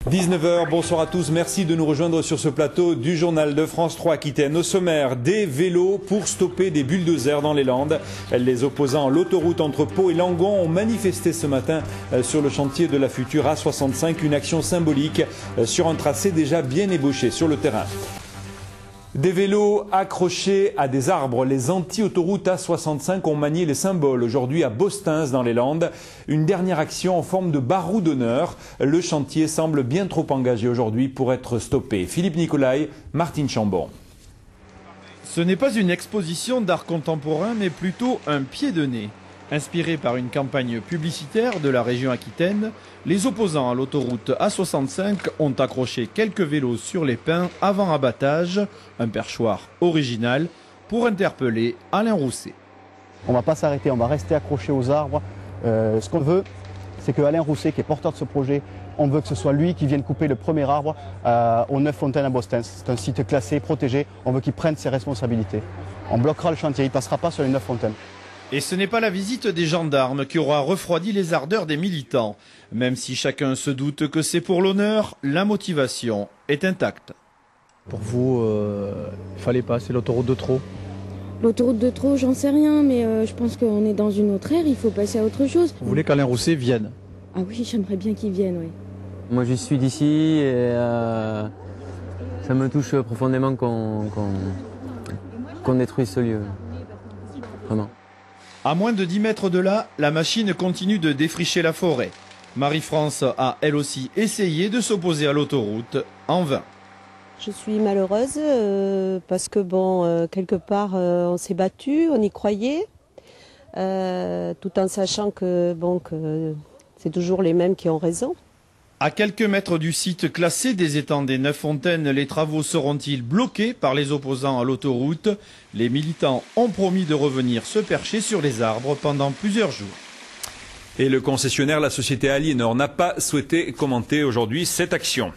19h, bonsoir à tous, merci de nous rejoindre sur ce plateau du journal de France 3 Aquitaine. Au sommaire, des vélos pour stopper des bulldozers dans les Landes. Les opposants à l'autoroute entre Pau et Langon ont manifesté ce matin sur le chantier de la future A65, une action symbolique sur un tracé déjà bien ébauché sur le terrain. Des vélos accrochés à des arbres. Les anti-autoroutes A65 ont manié les symboles aujourd'hui à Bostens dans les Landes. Une dernière action en forme de barreau d'honneur. Le chantier semble bien trop engagé aujourd'hui pour être stoppé. Philippe Nicolai, Martine Chambon. Ce n'est pas une exposition d'art contemporain, mais plutôt un pied de nez. Inspiré par une campagne publicitaire de la région Aquitaine, les opposants à l'autoroute A65 ont accroché quelques vélos sur les pins avant abattage, un perchoir original, pour interpeller Alain Rousset. On ne va pas s'arrêter, on va rester accroché aux arbres. Ce qu'on veut, c'est que Alain Rousset, qui est porteur de ce projet, on veut que ce soit lui qui vienne couper le premier arbre aux 9 fontaines à Bostens. C'est un site classé, protégé, on veut qu'il prenne ses responsabilités. On bloquera le chantier, il ne passera pas sur les 9 fontaines. Et ce n'est pas la visite des gendarmes qui aura refroidi les ardeurs des militants. Même si chacun se doute que c'est pour l'honneur, la motivation est intacte. Pour vous, il fallait pas, c'est l'autoroute de trop. L'autoroute de trop, j'en sais rien, mais je pense qu'on est dans une autre ère, il faut passer à autre chose. Vous voulez qu'Alain Rousset vienne? Ah oui, j'aimerais bien qu'il vienne, oui. Moi je suis d'ici et ça me touche profondément qu'on détruise ce lieu. Vraiment. À moins de 10 mètres de là, la machine continue de défricher la forêt. Marie-France a elle aussi essayé de s'opposer à l'autoroute, en vain. Je suis malheureuse parce que quelque part on s'est battu, on y croyait, tout en sachant que c'est toujours les mêmes qui ont raison. À quelques mètres du site classé des étangs des 9 fontaines, les travaux seront-ils bloqués par les opposants à l'autoroute? Les militants ont promis de revenir se percher sur les arbres pendant plusieurs jours. Et le concessionnaire, la société Aliénor, n'a pas souhaité commenter aujourd'hui cette action.